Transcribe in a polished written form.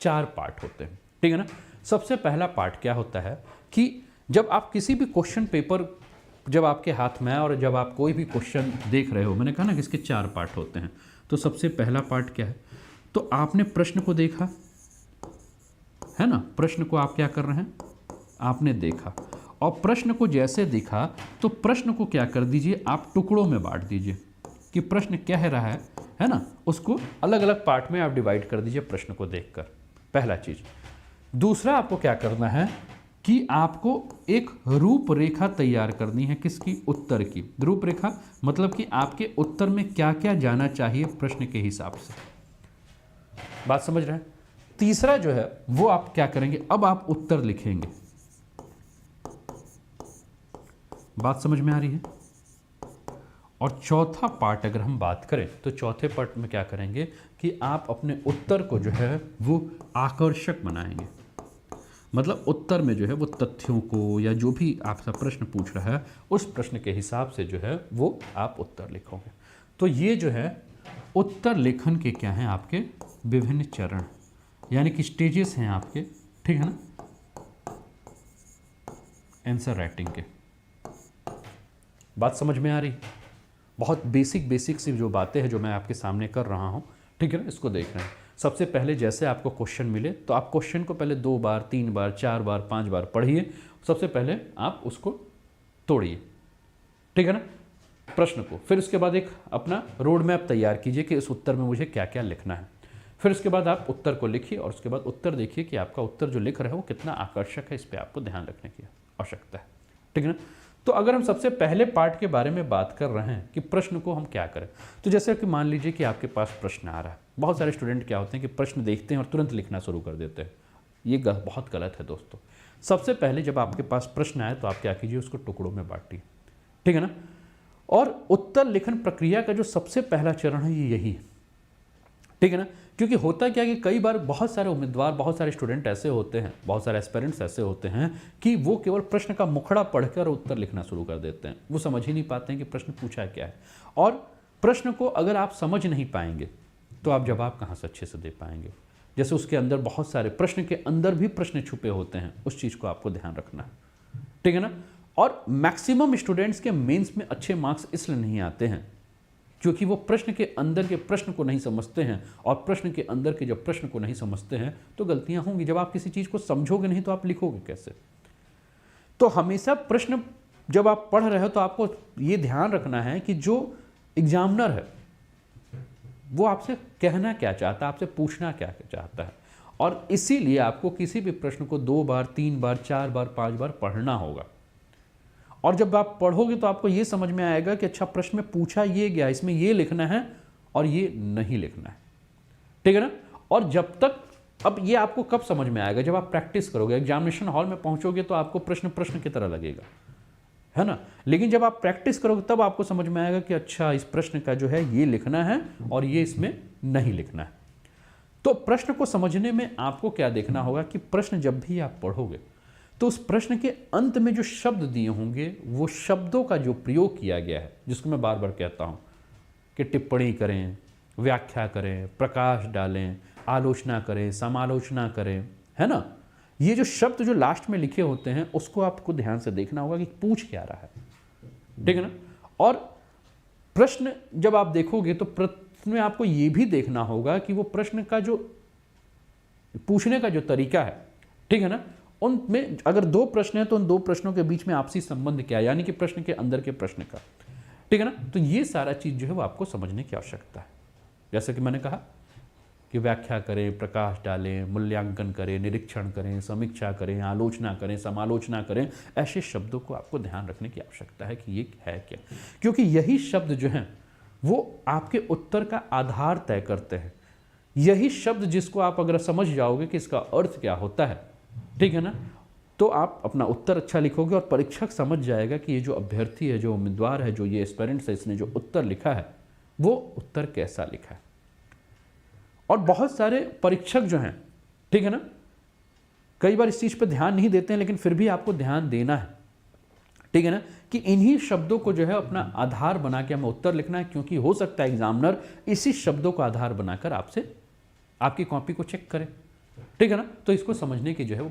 4 part होते हैं, ठीक है ना। सबसे पहला पार्ट क्या होता है कि जब आप किसी भी क्वेश्चन पेपर जब आपके हाथ में है और जब आप कोई भी क्वेश्चन देख रहे हो, मैंने कहा ना कि इसके 4 पार्ट होते हैं। तो सबसे पहला पार्ट क्या है, तो आपने प्रश्न को देखा है ना, प्रश्न को आप क्या कर रहे हैं, आपने देखा, और प्रश्न को जैसे देखा तो प्रश्न को क्या कर दीजिए, आप टुकड़ों में बांट दीजिए कि प्रश्न कह रहा है ना, उसको अलग अलग पार्ट में आप डिवाइड कर दीजिए प्रश्न को देखकर, पहला चीज़। दूसरा आपको क्या करना है कि आपको एक रूपरेखा तैयार करनी है, किसकी, उत्तर की। रूपरेखा मतलब कि आपके उत्तर में क्या क्या जाना चाहिए प्रश्न के हिसाब से, बात समझ रहे हैं। तीसरा जो है वो आप क्या करेंगे, अब आप उत्तर लिखेंगे, बात समझ में आ रही है। और चौथा पार्ट अगर हम बात करें तो चौथे पार्ट में क्या करेंगे कि आप अपने उत्तर को जो है वो आकर्षक बनाएंगे, मतलब उत्तर में जो है वो तथ्यों को या जो भी आपसे प्रश्न पूछ रहा है उस प्रश्न के हिसाब से जो है वो आप उत्तर लिखोगे। तो ये जो है उत्तर लेखन के क्या हैं, आपके विभिन्न चरण, यानी कि स्टेजेस हैं आपके, ठीक है ना, आंसर राइटिंग के। बात समझ में आ रही, बहुत बेसिक सी जो बातें हैं जो मैं आपके सामने कर रहा हूँ, ठीक है ना, इसको देख रहे हैं। सबसे पहले जैसे आपको क्वेश्चन मिले तो आप क्वेश्चन को पहले 2 बार 3 बार 4 बार 5 बार पढ़िए, सबसे पहले आप उसको तोड़िए, ठीक है ना, प्रश्न को। फिर उसके बाद एक अपना रोड मैप तैयार कीजिए कि इस उत्तर में मुझे क्या क्या लिखना है। फिर उसके बाद आप उत्तर को लिखिए और उसके बाद उत्तर देखिए कि आपका उत्तर जो लिख रहे हैं वो कितना आकर्षक है, इस पर आपको ध्यान रखने की आवश्यकता है, ठीक है ना। तो अगर हम सबसे पहले पार्ट के बारे में बात कर रहे हैं कि प्रश्न को हम क्या करें, तो जैसे कि मान लीजिए कि आपके पास प्रश्न आ रहा है, बहुत सारे स्टूडेंट क्या होते हैं कि प्रश्न देखते हैं और तुरंत लिखना शुरू कर देते हैं, ये बहुत गलत है दोस्तों। सबसे पहले जब आपके पास प्रश्न आए तो आप क्या कीजिए, उसको टुकड़ों में बांटिए, ठीक है ना। और उत्तर लेखन प्रक्रिया का जो सबसे पहला चरण है ये यही है, ठीक है ना। क्योंकि होता क्या है कि कई बार बहुत सारे उम्मीदवार, बहुत सारे स्टूडेंट ऐसे होते हैं, बहुत सारे एस्पिरेंट्स ऐसे होते हैं कि वो केवल प्रश्न का मुखड़ा पढ़कर उत्तर लिखना शुरू कर देते हैं, वो समझ ही नहीं पाते हैं कि प्रश्न पूछा क्या है। और प्रश्न को अगर आप समझ नहीं पाएंगे तो आप जवाब कहाँ से अच्छे से दे पाएंगे। जैसे उसके अंदर बहुत सारे प्रश्न के अंदर भी प्रश्न छुपे होते हैं, उस चीज़ को आपको ध्यान रखना है, ठीक है ना। और मैक्सिमम स्टूडेंट्स के मेंस में अच्छे मार्क्स इसलिए नहीं आते हैं क्योंकि वो प्रश्न के अंदर के प्रश्न को नहीं समझते हैं, और प्रश्न के अंदर के जब प्रश्न को नहीं समझते हैं तो गलतियां होंगी। जब आप किसी चीज़ को समझोगे नहीं तो आप लिखोगे कैसे। तो हमेशा प्रश्न जब आप पढ़ रहे हो तो आपको ये ध्यान रखना है कि जो एग्जामिनर है वो आपसे कहना क्या चाहता है, आपसे पूछना क्या चाहता है, और इसीलिए आपको किसी भी प्रश्न को 2 बार 3 बार 4 बार 5 बार पढ़ना होगा। और जब आप पढ़ोगे तो आपको ये समझ में आएगा कि अच्छा प्रश्न में पूछा ये गया, इसमें ये लिखना है और ये नहीं लिखना है, ठीक है ना। और जब तक, अब ये आपको कब समझ में आएगा, जब आप प्रैक्टिस करोगे, एग्जामिनेशन हॉल में पहुंचोगे तो आपको प्रश्न प्रश्न की तरह लगेगा, है ना। लेकिन जब आप प्रैक्टिस करोगे तब आपको समझ में आएगा कि अच्छा इस प्रश्न का जो है ये लिखना है और ये इसमें नहीं लिखना है। तो प्रश्न को समझने में आपको क्या देखना होगा कि प्रश्न जब भी आप पढ़ोगे तो उस प्रश्न के अंत में जो शब्द दिए होंगे वो शब्दों का जो प्रयोग किया गया है, जिसको मैं बार बार कहता हूँ कि टिप्पणी करें, व्याख्या करें, प्रकाश डालें, आलोचना करें, समालोचना करें, है ना। ये जो शब्द जो लास्ट में लिखे होते हैं उसको आपको ध्यान से देखना होगा कि पूछ क्या रहा है, ठीक है ना। और प्रश्न जब आप देखोगे तो प्रश्न में आपको ये भी देखना होगा कि वो प्रश्न का जो पूछने का जो तरीका है, ठीक है ना, उनमें अगर 2 प्रश्न हैं तो उन 2 प्रश्नों के बीच में आपसी संबंध क्या है, यानी कि प्रश्न के अंदर के प्रश्न का, ठीक है ना। तो ये सारा चीज़ जो है वो आपको समझने की आवश्यकता है। जैसे कि मैंने कहा कि व्याख्या करें, प्रकाश डालें, मूल्यांकन करें, निरीक्षण करें, समीक्षा करें, आलोचना करें, समालोचना करें, ऐसे शब्दों को आपको ध्यान रखने की आवश्यकता है कि ये है क्या, क्योंकि यही शब्द जो हैं वो आपके उत्तर का आधार तय करते हैं। यही शब्द जिसको आप अगर समझ जाओगे कि इसका अर्थ क्या होता है, ठीक है ना, तो आप अपना उत्तर अच्छा लिखोगे और परीक्षक समझ जाएगा कि ये जो अभ्यर्थी है, जो उम्मीदवार है, जो ये एस्पिरेंट्स है, इसने जो उत्तर लिखा है वो उत्तर कैसा लिखा है। और बहुत सारे परीक्षक जो हैं, ठीक है ना, कई बार इस चीज़ पर ध्यान नहीं देते हैं, लेकिन फिर भी आपको ध्यान देना है, ठीक है ना, कि इन्हीं शब्दों को जो है अपना आधार बना के हमें उत्तर लिखना है, क्योंकि हो सकता है एग्जामिनर इसी शब्दों को आधार बनाकर आपसे आपकी कॉपी को चेक करे, ठीक है ना। तो इसको समझने की जो है वो